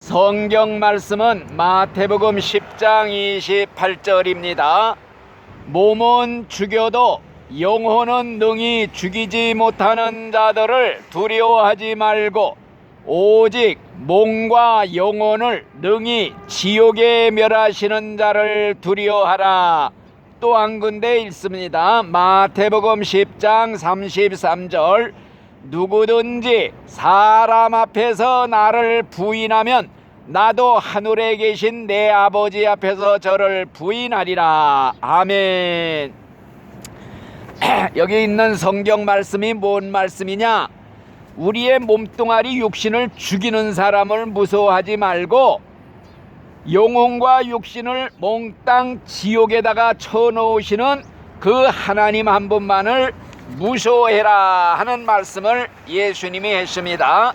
성경 말씀은 마태복음 10장 28절입니다. 몸은 죽여도 영혼은 능히 죽이지 못하는 자들을 두려워하지 말고 오직 몸과 영혼을 능히 지옥에 멸하시는 자를 두려워하라. 또 한 군데 읽습니다. 마태복음 10장 33절 누구든지 사람 앞에서 나를 부인하면 나도 하늘에 계신 내 아버지 앞에서 저를 부인하리라. 아멘. 여기 있는 성경 말씀이 뭔 말씀이냐? 우리의 몸뚱아리 육신을 죽이는 사람을 무서워하지 말고 영혼과 육신을 몽땅 지옥에다가 쳐놓으시는 그 하나님 한 분만을 무서워해라 하는 말씀을 예수님이 했습니다.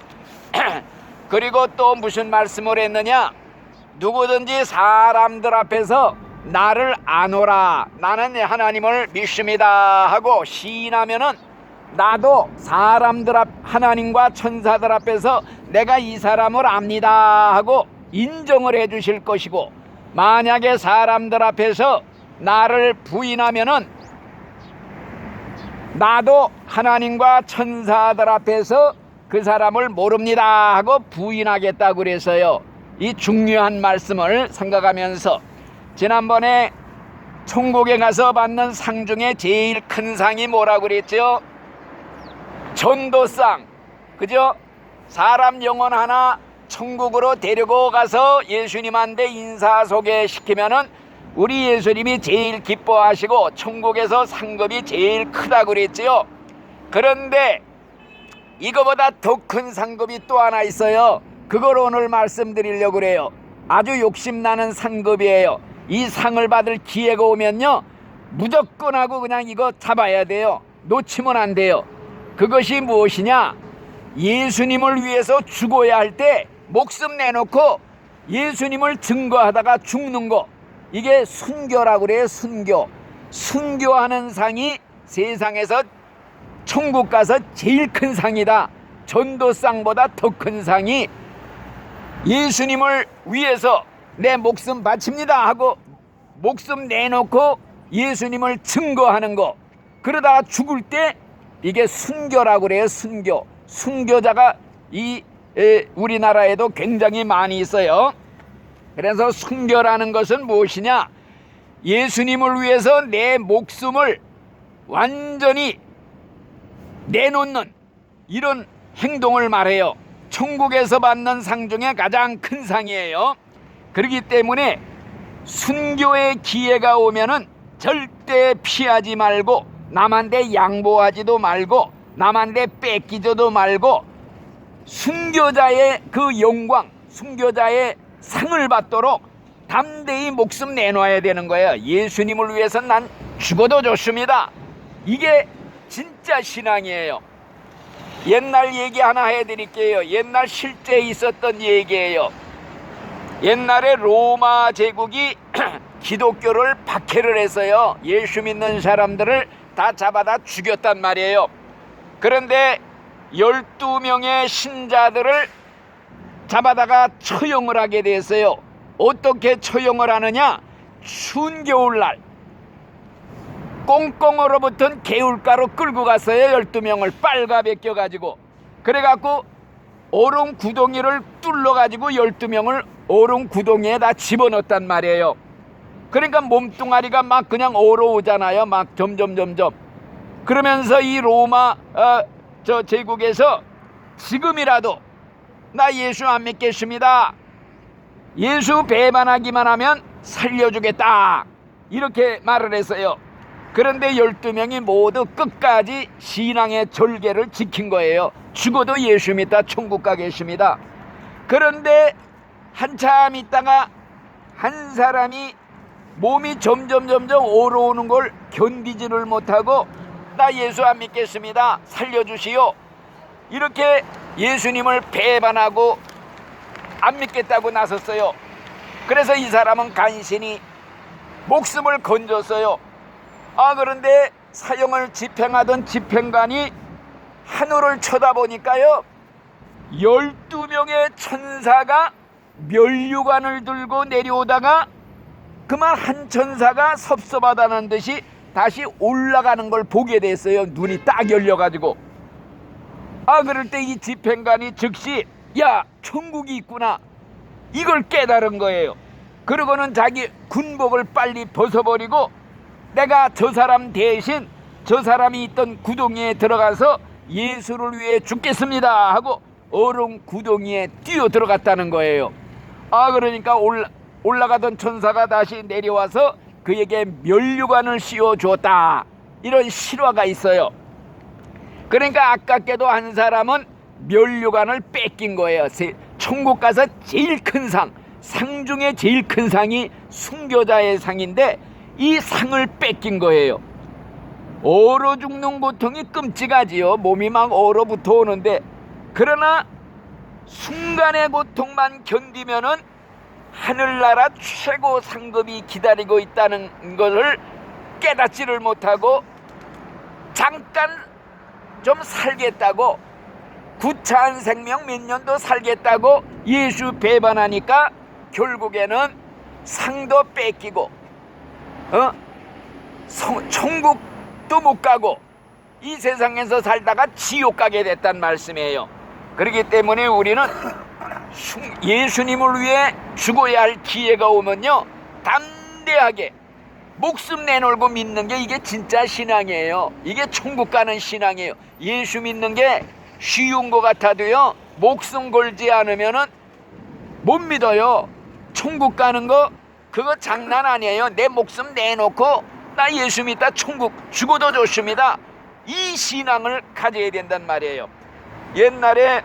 그리고 또 무슨 말씀을 했느냐? 누구든지 사람들 앞에서 나를 아노라, 나는 하나님을 믿습니다 하고 시인하면은 나도 사람들 앞, 하나님과 천사들 앞에서 내가 이 사람을 압니다 하고 인정을 해 주실 것이고, 만약에 사람들 앞에서 나를 부인하면은 나도 하나님과 천사들 앞에서 그 사람을 모릅니다 하고 부인하겠다고 그래서요. 이 중요한 말씀을 생각하면서 지난번에 천국에 가서 받는 상 중에 제일 큰 상이 뭐라고 그랬죠? 전도상. 그죠? 사람 영혼 하나 천국으로 데리고 가서 예수님한테 인사소개시키면은 우리 예수님이 제일 기뻐하시고 천국에서 상급이 제일 크다고 그랬지요. 그런데 이거보다 더 큰 상급이 또 하나 있어요. 그걸 오늘 말씀드리려고 그래요. 아주 욕심나는 상급이에요. 이 상을 받을 기회가 오면요, 무조건 하고 그냥 이거 잡아야 돼요. 놓치면 안 돼요. 그것이 무엇이냐? 예수님을 위해서 죽어야 할 때 목숨 내놓고 예수님을 증거하다가 죽는 거, 이게 순교라고 그래요. 순교. 순교하는 상이 세상에서 천국 가서 제일 큰 상이다. 전도상보다 더 큰 상이 예수님을 위해서 내 목숨 바칩니다 하고 목숨 내놓고 예수님을 증거하는 거, 그러다가 죽을 때 이게 순교라고 그래요. 순교. 순교자가 우리나라에도 굉장히 많이 있어요. 그래서 순교라는 것은 무엇이냐? 예수님을 위해서 내 목숨을 완전히 내놓는 이런 행동을 말해요. 천국에서 받는 상 중에 가장 큰 상이에요. 그렇기 때문에 순교의 기회가 오면은 절대 피하지 말고 남한테 양보하지도 말고 남한테 뺏기지도 말고 순교자의 그 영광, 순교자의 상을 받도록 담대히 목숨 내놔야 되는 거예요. 예수님을 위해서 난 죽어도 좋습니다. 이게 진짜 신앙이에요. 옛날 얘기 하나 해드릴게요. 옛날 실제 있었던 얘기예요. 옛날에 로마 제국이 기독교를 박해를 해서요, 예수 믿는 사람들을 다 잡아다 죽였단 말이에요. 그런데 12명의 신자들을 잡아다가 처형을 하게 됐어요. 어떻게 처형을 하느냐? 추운 겨울날 꽁꽁 얼어붙은 개울가로 끌고 갔어요. 12명을 빨가 벗겨가지고. 그래갖고 얼음 구덩이를 뚫러가지고 12명을 얼음 구덩이에다 집어넣었단 말이에요. 그러니까 몸뚱아리가 막 그냥 얼어오잖아요. 막 점점. 그러면서 이 로마 제국에서 지금이라도 나 예수 안 믿겠습니다, 예수 배반하기만 하면 살려주겠다, 이렇게 말을 했어요. 그런데 12명이 모두 끝까지 신앙의 절개를 지킨 거예요. 죽어도 예수 믿다 천국 가겠습니다. 그런데 한참 있다가 한 사람이 몸이 점점 얼어오는 걸 견디지를 못하고 나 예수 안 믿겠습니다, 살려주시오, 이렇게 예수님을 배반하고 안 믿겠다고 나섰어요. 그래서 이 사람은 간신히 목숨을 건졌어요. 그런데 사형을 집행하던 집행관이 하늘을 쳐다보니까요, 12명의 천사가 면류관을 들고 내려오다가 그만 한 천사가 섭섭하다는 듯이 다시 올라가는 걸 보게 됐어요. 눈이 딱 열려가지고. 그럴 때 이 집행관이 즉시 야, 천국이 있구나, 이걸 깨달은 거예요. 그러고는 자기 군복을 빨리 벗어버리고 내가 저 사람 대신 저 사람이 있던 구덩이에 들어가서 예수를 위해 죽겠습니다 하고 얼음 구덩이에 뛰어 들어갔다는 거예요. 그러니까 올라가던 천사가 다시 내려와서 그에게 면류관을 씌워 주었다, 이런 실화가 있어요. 그러니까 아깝게도 한 사람은 면류관을 뺏긴 거예요. 천국 가서 제일 큰 상 중에 제일 큰 상이 순교자의 상인데 이 상을 뺏긴 거예요. 얼어 죽는 고통이 끔찍하지요. 몸이 막 얼어붙어 오는데, 그러나 순간의 고통만 견디면은 하늘나라 최고 상급이 기다리고 있다는 것을 깨닫지를 못하고 잠깐 좀 살겠다고, 구차한 생명 몇 년도 살겠다고 예수 배반하니까 결국에는 상도 뺏기고 천국도 못 가고 이 세상에서 살다가 지옥 가게 됐단 말씀이에요. 그렇기 때문에 우리는 예수님을 위해 죽어야 할 기회가 오면요, 담대하게 목숨 내놓고 믿는 게 이게 진짜 신앙이에요. 이게 천국 가는 신앙이에요. 예수 믿는 게 쉬운 것 같아도요, 목숨 걸지 않으면은 못 믿어요. 천국 가는 거 그거 장난 아니에요. 내 목숨 내놓고 나 예수 믿다 천국 죽어도 좋습니다, 이 신앙을 가져야 된단 말이에요. 옛날에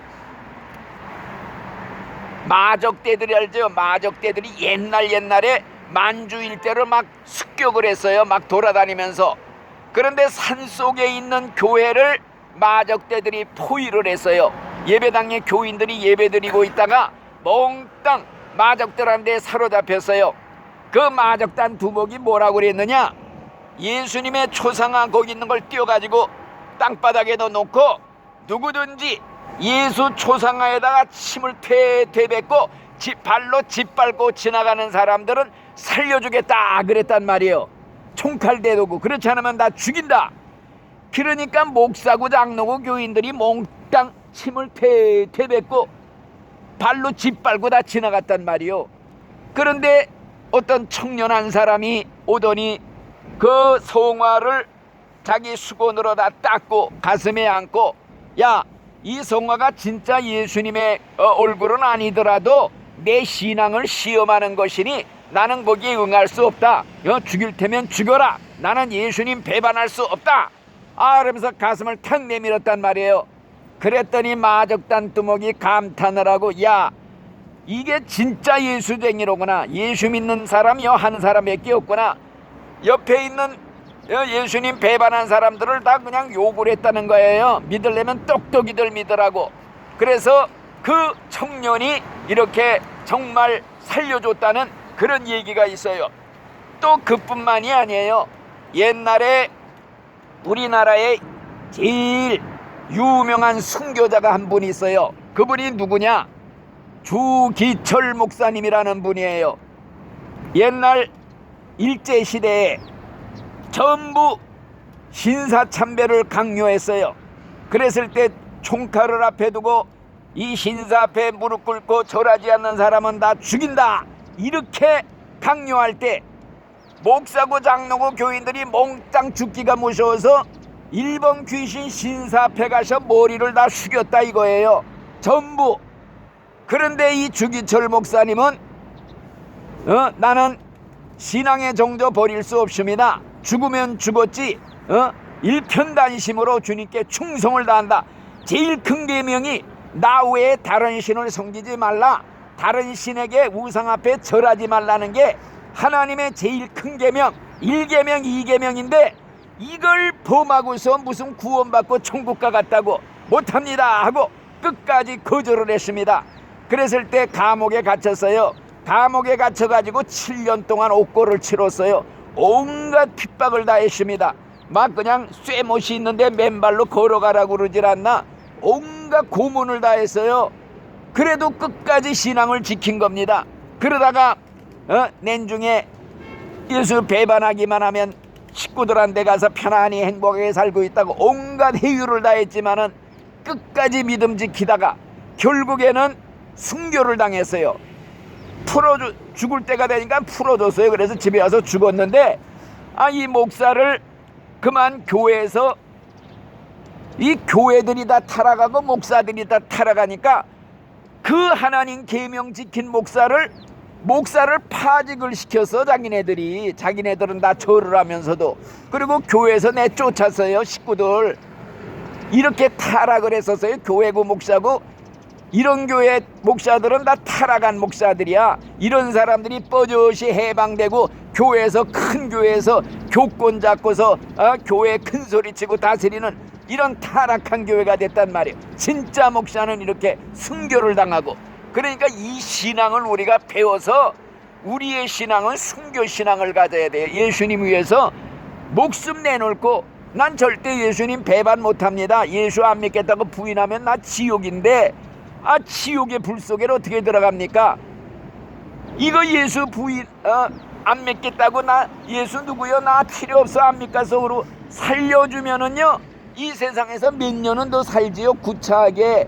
마적대들이 알죠? 마적대들이 옛날에 만주일대를 막 습격을 했어요. 막 돌아다니면서. 그런데 산속에 있는 교회를 마적대들이 포위를 했어요. 예배당에 교인들이 예배드리고 있다가 몽땅 마적들한테 사로잡혔어요. 그 마적단 두목이 뭐라고 그랬느냐, 예수님의 초상화 거기 있는 걸 띄워가지고 땅바닥에다 놓고 누구든지 예수 초상화에다가 침을 퇴퇴 뱉고 발로 짓밟고 지나가는 사람들은 살려주겠다 그랬단 말이에요. 총칼 대두고, 그렇지 않으면 나 죽인다. 그러니까 목사고 장로고 교인들이 몽땅 침을 퇴퇴 뱉고 발로 짓밟고 다 지나갔단 말이에요. 그런데 어떤 청년 한 사람이 오더니 그 성화를 자기 수건으로 다 닦고 가슴에 안고, 야, 이 성화가 진짜 예수님의 얼굴은 아니더라도 내 신앙을 시험하는 것이니 나는 거기에 응할 수 없다. 죽일 테면 죽여라. 나는 예수님 배반할 수 없다. 그러면서 가슴을 탁 내밀었단 말이에요. 그랬더니 마적단 두목이 감탄을 하고, 야, 이게 진짜 예수쟁이로구나. 예수 믿는 사람이 한 사람밖에 없구나. 옆에 있는 예수님 배반한 사람들을 다 그냥 욕을 했다는 거예요. 믿으려면 똑똑이들 믿으라고. 그래서 그 청년이 이렇게 정말 살려줬다는 그런 얘기가 있어요. 또 그뿐만이 아니에요. 옛날에 우리나라에 제일 유명한 순교자가 한 분 있어요. 그분이 누구냐, 주기철 목사님이라는 분이에요. 옛날 일제시대에 전부 신사참배를 강요했어요. 그랬을 때 총칼을 앞에 두고 이 신사 앞에 무릎 꿇고 절하지 않는 사람은 다 죽인다, 이렇게 강요할 때 목사고 장로고 교인들이 몽땅 죽기가 무서워서 일본 귀신 신사 앞에 가서 머리를 다 숙였다 이거예요, 전부. 그런데 이 주기철 목사님은 나는 신앙의 정조 버릴 수 없습니다. 죽으면 죽었지 일편단심으로 주님께 충성을 다한다. 제일 큰 계명이 나 외에 다른 신을 섬기지 말라, 다른 신에게 우상 앞에 절하지 말라는 게 하나님의 제일 큰 계명, 1계명 2계명인데 이걸 범하고서 무슨 구원받고 천국 가겠다고 못합니다 하고 끝까지 거절을 했습니다. 그랬을 때 감옥에 갇혔어요. 감옥에 갇혀가지고 7년 동안 옥고를 치렀어요. 온갖 핍박을 다 했습니다. 막 그냥 쇠못이 있는데 맨발로 걸어가라고 그러질 않나, 온갖 고문을 다 했어요. 그래도 끝까지 신앙을 지킨 겁니다. 그러다가 내중에 예수 배반하기만 하면 식구들한테 가서 편안히 행복하게 살고 있다고 온갖 해유를 다했지만은 끝까지 믿음 지키다가 결국에는 순교를 당했어요. 죽을 때가 되니까 풀어줬어요. 그래서 집에 와서 죽었는데, 이 목사를 그만 교회에서, 이 교회들이 다 타락하고 목사들이 다 타락하니까 그 하나님 계명 지킨 목사를 파직을 시켜서 자기네들은 다 절을 하면서도, 그리고 교회에서 내쫓았어요. 식구들 이렇게 타락을 했었어요. 교회고 목사고, 이런 교회 목사들은 다 타락한 목사들이야. 이런 사람들이 뻐젓이 해방되고 큰 교회에서 교권 잡고서 교회 큰 소리치고 다스리는 이런 타락한 교회가 됐단 말이에요. 진짜 목사는 이렇게 순교를 당하고. 그러니까 이 신앙을 우리가 배워서 우리의 신앙은 순교 신앙을 가져야 돼요. 예수님 위해서 목숨 내놓고, 난 절대 예수님 배반 못합니다. 예수 안 믿겠다고 부인하면 나 지옥인데, 지옥의 불 속에 어떻게 들어갑니까? 이거 예수 부인 안 믿겠다고, 나 예수 누구요? 나 필요 없어 안 믿겠어로 살려주면은요, 이 세상에서 몇 년은 더 살지요. 구차하게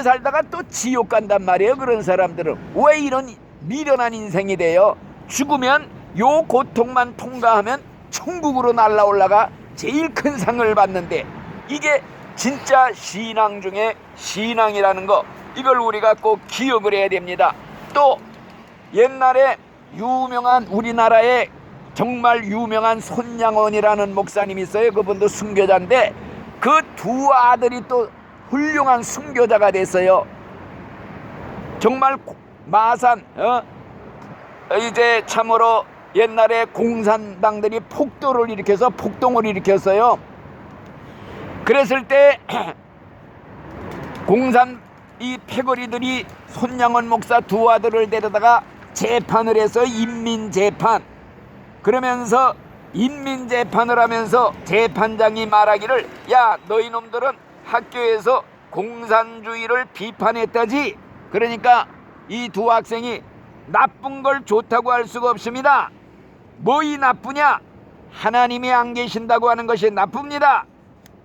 살다가 또 지옥 간단 말이에요. 그런 사람들은 왜 이런 미련한 인생이 돼요? 죽으면 요 고통만 통과하면 천국으로 날아올라가 제일 큰 상을 받는데, 이게 진짜 신앙 중에 신앙이라는 거, 이걸 우리가 꼭 기억을 해야 됩니다. 또 옛날에 우리나라에 정말 유명한 손양원이라는 목사님이 있어요. 그분도 순교자인데 그 두 아들이 또 훌륭한 순교자가 됐어요. 정말 마산 이제 참으로 옛날에 공산당들이 폭동을 일으켰어요. 그랬을 때 이 패거리들이 손양원 목사 두 아들을 데려다가 재판을 해서 인민재판. 그러면서 인민재판을 하면서 재판장이 말하기를, 야, 너희 놈들은 학교에서 공산주의를 비판했다지. 그러니까 이 두 학생이 나쁜 걸 좋다고 할 수가 없습니다. 뭐이 나쁘냐? 하나님이 안 계신다고 하는 것이 나쁩니다.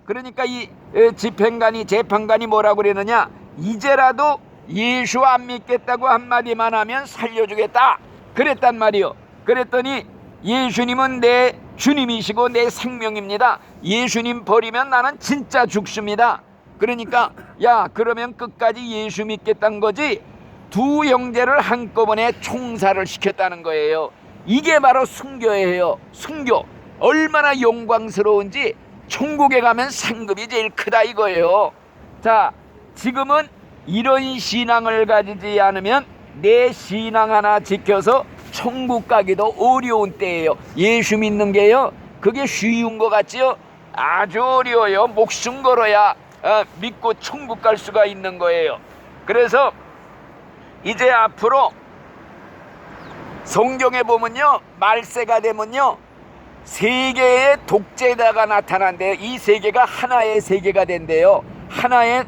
그러니까 이 재판관이 뭐라고 그러느냐, 이제라도 예수 안 믿겠다고 한마디만 하면 살려주겠다 그랬단 말이요. 그랬더니 예수님은 내 주님이시고 내 생명입니다. 예수님 버리면 나는 진짜 죽습니다. 그러니까 야, 그러면 끝까지 예수 믿겠다는 거지. 두 형제를 한꺼번에 총살을 시켰다는 거예요. 이게 바로 순교예요. 순교 얼마나 영광스러운지. 천국에 가면 상급이 제일 크다 이거예요. 자, 지금은 이런 신앙을 가지지 않으면 내 신앙 하나 지켜서 천국 가기도 어려운 때예요. 예수 믿는 게요, 그게 쉬운 것 같지요? 아주 어려워요. 목숨 걸어야 믿고 천국 갈 수가 있는 거예요. 그래서 이제 앞으로 성경에 보면요, 말세가 되면요, 세계의 독재자가 나타난대요. 이 세계가 하나의 세계가 된대요. 하나의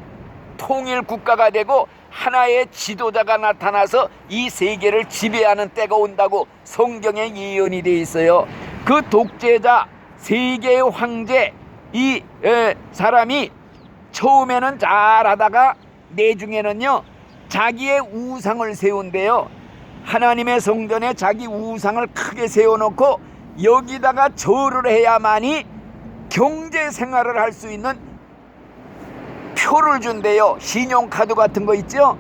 통일 국가가 되고 하나의 지도자가 나타나서 이 세계를 지배하는 때가 온다고 성경에 예언이 되어 있어요. 그 독재자, 세계의 황제, 이 사람이 처음에는 잘하다가 내중에는요, 자기의 우상을 세운대요. 하나님의 성전에 자기 우상을 크게 세워놓고 여기다가 절을 해야만이 경제 생활을 할 수 있는 표를 준대요. 신용카드 같은 거 있죠?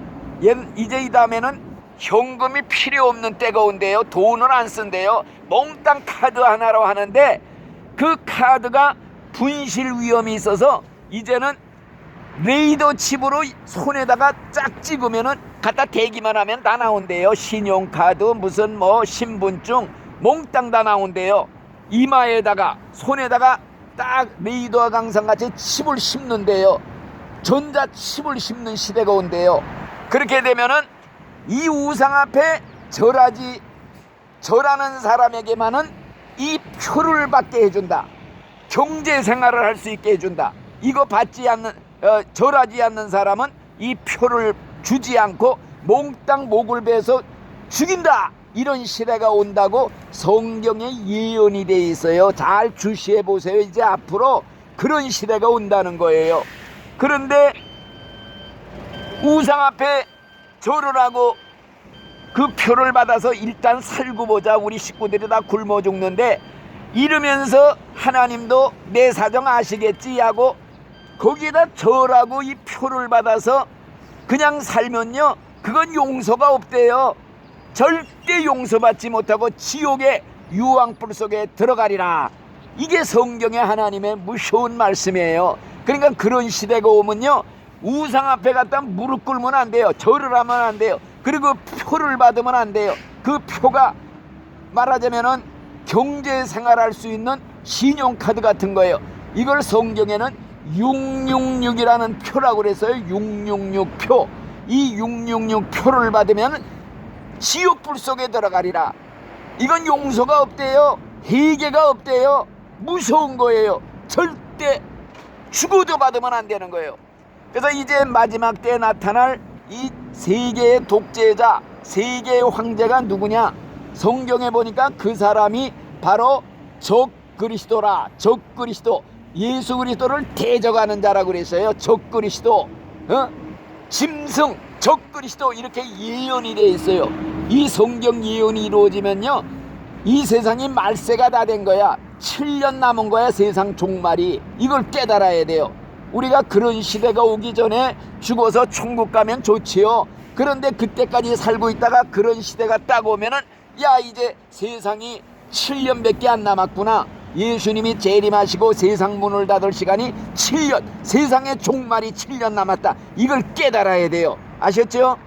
이제 이 다음에는 현금이 필요 없는 때가 온대요. 돈을 안 쓴대요. 몽땅 카드 하나로 하는데 그 카드가 분실 위험이 있어서 이제는 레이더 칩으로 손에다가 쫙 찍으면은 갖다 대기만 하면 다 나온대요. 신용카드, 무슨 신분증 몽땅 다 나온대요. 이마에다가 손에다가 딱 레이더 강상같이 칩을 심는데요. 전자칩을 심는 시대가 온대요. 그렇게 되면은 이 우상 앞에 절하는 사람에게만은 이 표를 받게 해준다. 경제 생활을 할 수 있게 해준다. 이거 받지 않는 절하지 않는 사람은 이 표를 주지 않고 몽땅 목을 베서 죽인다, 이런 시대가 온다고 성경에 예언이 돼 있어요. 잘 주시해 보세요. 이제 앞으로 그런 시대가 온다는 거예요. 그런데 우상 앞에 절을 하고 그 표를 받아서 일단 살고 보자, 우리 식구들이 다 굶어 죽는데 이러면서 하나님도 내 사정 아시겠지 하고 거기에다 절하고 이 표를 받아서 그냥 살면요, 그건 용서가 없대요. 절대 용서받지 못하고 지옥의 유황불 속에 들어가리라. 이게 성경의 하나님의 무서운 말씀이에요. 그러니까 그런 시대가 오면요, 우상 앞에 갖다 무릎 꿇으면 안 돼요. 절을 하면 안 돼요. 그리고 표를 받으면 안 돼요. 그 표가 말하자면은 경제 생활할 수 있는 신용카드 같은 거예요. 이걸 성경에는 666이라는 표라고 그랬어요. 666표. 이 666표를 받으면 지옥불 속에 들어가리라. 이건 용서가 없대요. 회개가 없대요. 무서운 거예요. 절대 죽어도 받으면 안 되는 거예요. 그래서 이제 마지막 때에 나타날 이 세계의 독재자, 세계의 황제가 누구냐? 성경에 보니까 그 사람이 바로 적그리스도라. 적그리스도, 예수 그리스도를 대적하는 자라고 그랬어요. 적그리스도, 짐승, 적그리스도, 이렇게 예언이 되어 있어요. 이 성경 예언이 이루어지면요, 이 세상이 말세가 다 된 거야. 7년 남은 거야, 세상 종말이. 이걸 깨달아야 돼요. 우리가 그런 시대가 오기 전에 죽어서 천국 가면 좋지요. 그런데 그때까지 살고 있다가 그런 시대가 딱 오면은, 야, 이제 세상이 7년밖에 안 남았구나. 예수님이 재림하시고 세상 문을 닫을 시간이 7년, 세상의 종말이 7년 남았다. 이걸 깨달아야 돼요. 아셨죠?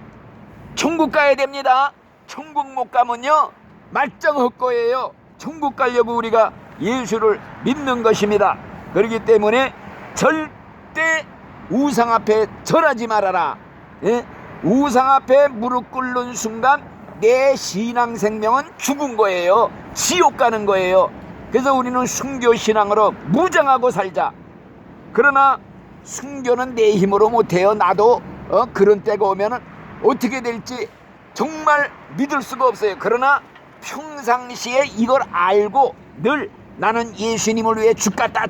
천국 가야 됩니다. 천국 못 가면요, 말짱 헛거예요. 천국 가려고 우리가 예수를 믿는 것입니다. 그렇기 때문에 절대 우상 앞에 절하지 말아라. 예? 우상 앞에 무릎 꿇는 순간 내 신앙생명은 죽은 거예요. 지옥 가는 거예요. 그래서 우리는 순교신앙으로 무장하고 살자. 그러나 순교는 내 힘으로 못해요. 나도 그런 때가 오면은 어떻게 될지 정말 믿을 수가 없어요. 그러나 평상시에 이걸 알고 늘 나는 예수님을 위해 죽겠다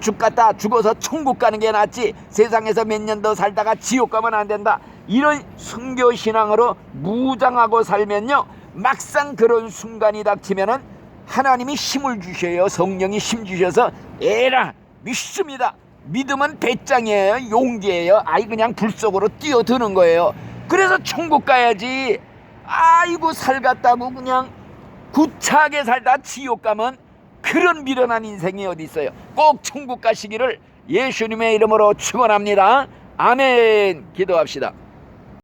죽어서 천국 가는 게 낫지, 세상에서 몇 년 더 살다가 지옥 가면 안 된다, 이런 순교신앙으로 무장하고 살면요, 막상 그런 순간이 닥치면은 하나님이 힘을 주셔요. 성령이 힘 주셔서 에라 믿습니다. 믿음은 배짱이에요. 용기예요. 아이 그냥 불 속으로 뛰어드는 거예요. 그래서 천국 가야지. 아이고 살갔다고 그냥 구차하게 살다 지옥 가면 그런 미련한 인생이 어디 있어요. 꼭 천국 가시기를 예수님의 이름으로 축원합니다. 아멘. 기도합시다.